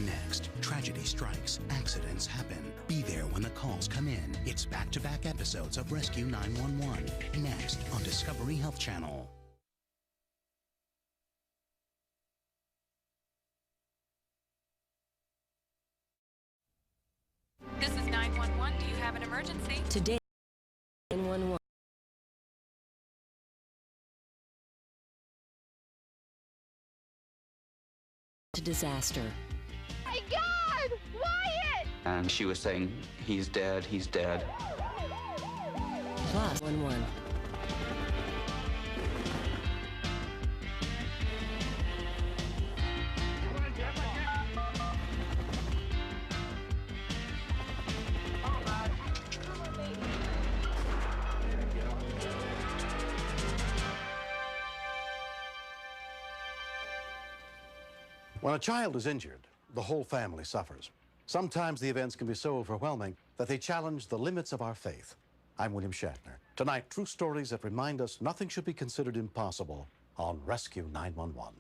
Next, tragedy strikes, accidents happen. Be there when the calls come in. It's back-to-back episodes of Rescue 911. Next on Discovery Health Channel. This is 911. Do you have an emergency? Today, 911. Disaster. My God! Wyatt! And she was saying, he's dead, he's dead. Plus 11. When a child is injured, the whole family suffers. Sometimes the events can be so overwhelming that they challenge the limits of our faith. I'm William Shatner. Tonight, true stories that remind us nothing should be considered impossible on Rescue 911.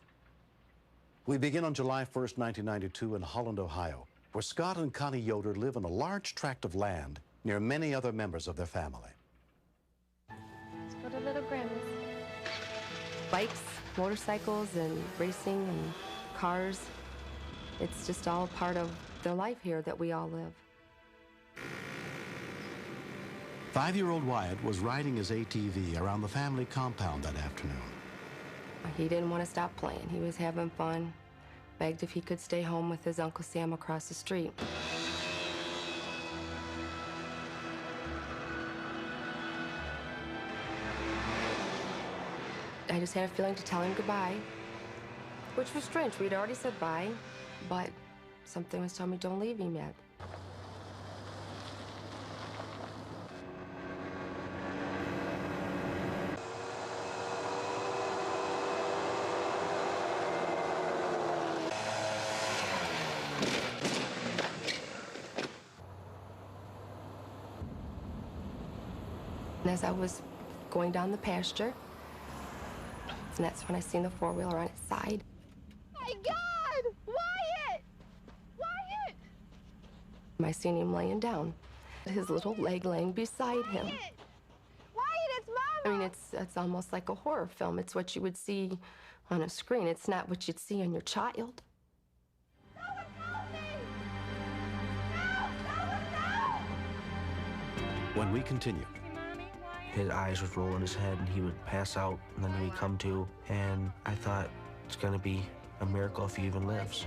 We begin on July 1st, 1992 in Holland, Ohio, where Scott and Connie Yoder live on a large tract of land near many other members of their family. Let's go to little grandma's. Bikes, motorcycles, and racing, and cars. It's just all part of their life here that we all live. 5-year-old Wyatt was riding his ATV around the family compound that afternoon. He didn't want to stop playing. He was having fun. Begged if he could stay home with his Uncle Sam across the street. I just had a feeling to tell him goodbye, which was strange. We'd already said bye, but something was telling me don't leave him yet. And as I was going down the pasture, and that's when I seen the four-wheeler on its side. My God! Wyatt! Wyatt! I seen him laying down, his little leg laying beside him. Wyatt, it's Mama! I mean, it's almost like a horror film. It's what you would see on a screen. It's not what you'd see on your child. Someone help me! No! Someone, no! When we continue, his eyes would roll in his head and he would pass out, and then he'd come to, and I thought, it's gonna be a miracle if he even lives.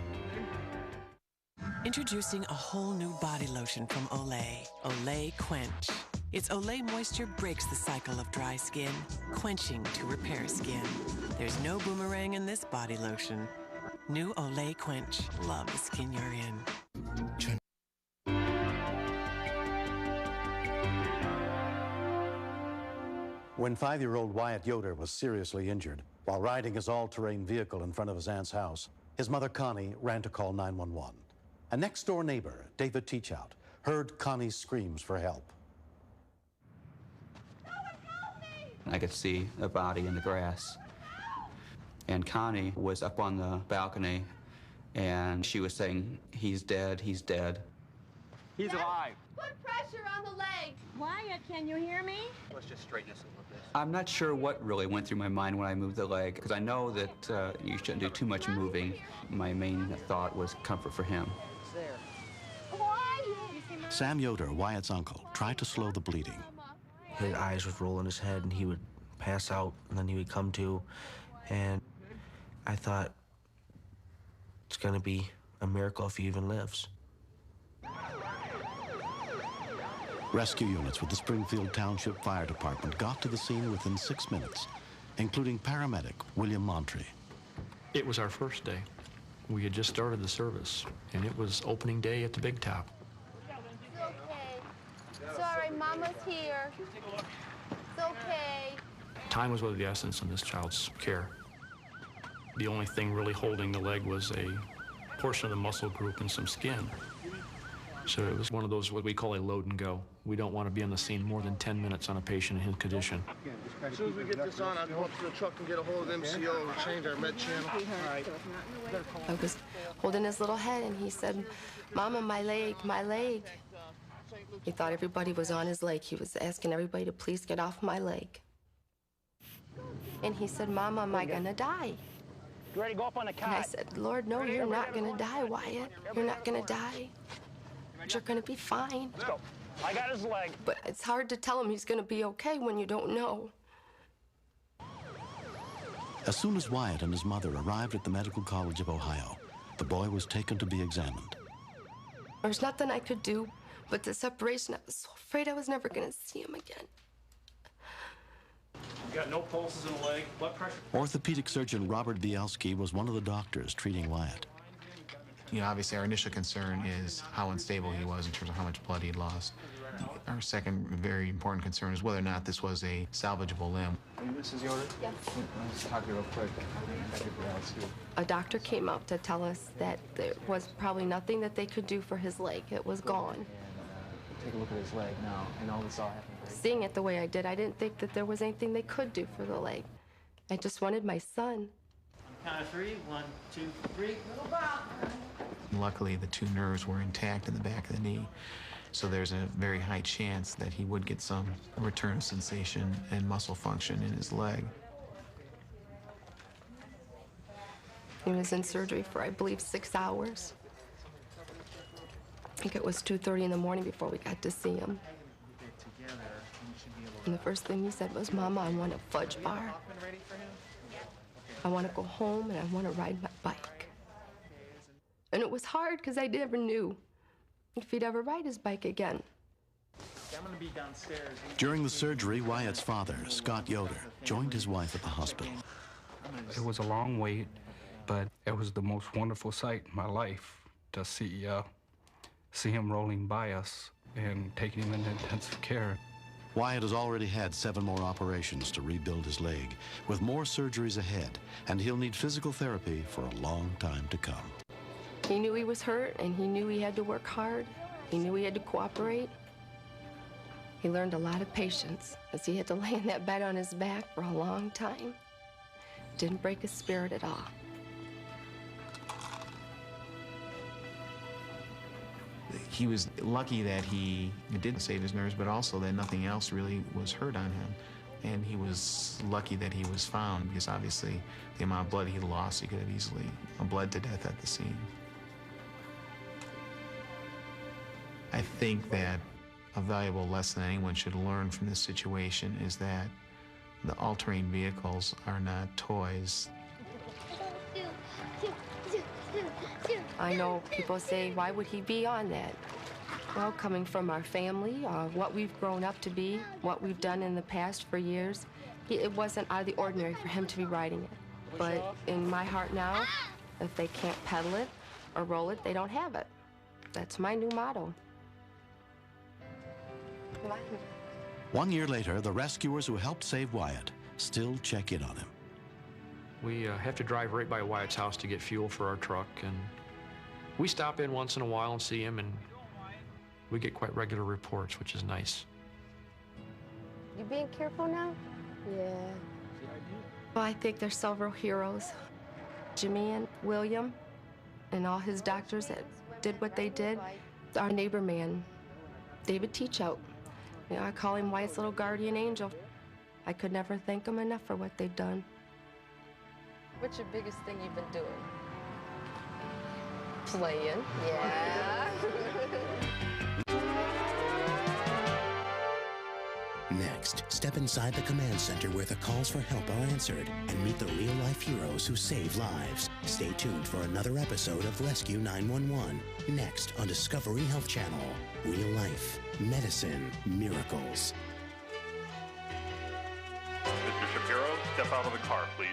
Introducing a whole new body lotion from Olay. Olay Quench. Its Olay moisture breaks the cycle of dry skin, quenching to repair skin. There's no boomerang in this body lotion. New Olay Quench. Love the skin you're in. When 5-year-old Wyatt Yoder was seriously injured while riding his all-terrain vehicle in front of his aunt's house, his mother Connie ran to call 911. A next-door neighbor, David Teachout, heard Connie's screams for help. I could see a body in the grass. And Connie was up on the balcony, and she was saying, he's dead, he's dead. He's alive. Put pressure on the leg! Wyatt, can you hear me? Let's just straighten this a little bit. I'm not sure what really went through my mind when I moved the leg, because I know that you shouldn't do too much moving. My main thought was comfort for him. It's there. Wyatt! Sam Yoder, Wyatt's uncle, tried to slow the bleeding. His eyes would roll in his head and he would pass out, and then he would come to, and I thought, it's gonna be a miracle if he even lives. Rescue units with the Springfield Township Fire Department got to the scene within 6 minutes, including paramedic William Montree. It was our first day. We had just started the service, and it was opening day at the Big Top. It's okay. It's all right, Mama's here. It's okay. Time was of the essence in this child's care. The only thing really holding the leg was a portion of the muscle group and some skin. So it was one of those what we call a load and go. We don't want to be on the scene more than 10 minutes on a patient in his condition. As soon as we get this on, I'll go up to the truck and get a hold of MCO and change our med channel. All right. I was holding his little head, and he said, "Mama, my leg, my leg." He thought everybody was on his leg. He was asking everybody to please get off my leg. And he said, "Mama, am I gonna die?" You ready to go up on the cot? And I said, "Lord, no, you're not gonna die, Wyatt. You're not gonna die. You're gonna be fine." Let's go. I got his leg. But it's hard to tell him he's gonna be okay when you don't know. As soon as Wyatt and his mother arrived at the Medical College of Ohio, the boy was taken to be examined. There's nothing I could do, but the separation, I was so afraid I was never gonna see him again. You got no pulses in the leg, blood pressure. Orthopedic surgeon Robert Bielski was one of the doctors treating Wyatt. You know, obviously our initial concern is how unstable he was in terms of how much blood he'd lost. Our second very important concern is whether or not this was a salvageable limb. Mrs. Yoder? Yes. Let's talk to you real quick. A doctor came up to tell us that there was probably nothing that they could do for his leg. It was gone. Take a look at his leg now. I know this all happened. Seeing it the way I did, I didn't think that there was anything they could do for the leg. I just wanted my son. Count of three. 1, 2, 3. Luckily, the two nerves were intact in the back of the knee, so there's a very high chance that he would get some return of sensation and muscle function in his leg. He was in surgery for, I believe, 6 hours. I think it was 2:30 in the morning before we got to see him. And the first thing he said was, "Mama, I want a fudge bar. I want to go home and I want to ride my bike." And it was hard because I never knew if he'd ever ride his bike again. I'm going to be downstairs. During the surgery, Wyatt's father, Scott Yoder, joined his wife at the hospital. It was a long wait, but it was the most wonderful sight in my life to see him rolling by us and taking him into intensive care. Wyatt has already had 7 more operations to rebuild his leg, with more surgeries ahead, and he'll need physical therapy for a long time to come. He knew he was hurt, and he knew he had to work hard. He knew he had to cooperate. He learned a lot of patience, as he had to lay in that bed on his back for a long time. Didn't break his spirit at all. He was lucky that he did save his nerves, but also that nothing else really was hurt on him. And he was lucky that he was found, because obviously the amount of blood he lost, he could have easily bled to death at the scene. I think that a valuable lesson anyone should learn from this situation is that the all-terrain vehicles are not toys. I know people say, why would he be on that? Well, coming from our family, what we've grown up to be, what we've done in the past for years, it wasn't out of the ordinary for him to be riding it. But in my heart now, if they can't pedal it or roll it, they don't have it. That's my new motto. 1 year later, the rescuers who helped save Wyatt still check in on him. We have to drive right by Wyatt's house to get fuel for our truck, and we stop in once in a while and see him, and we get quite regular reports, which is nice. You being careful now? Yeah. Well, I think there's several heroes. Jimmy and William and all his doctors that did what they did. Our neighbor man, David Teachout. You know, I call him Wyatt's little guardian angel. I could never thank him enough for what they've done. What's your biggest thing you've been doing? Playing. Yeah. Next, step inside the command center where the calls for help are answered and meet the real-life heroes who save lives. Stay tuned for another episode of Rescue 911, next on Discovery Health Channel. Real life, medicine, miracles. Mr. Shapiro, step out of the car, please.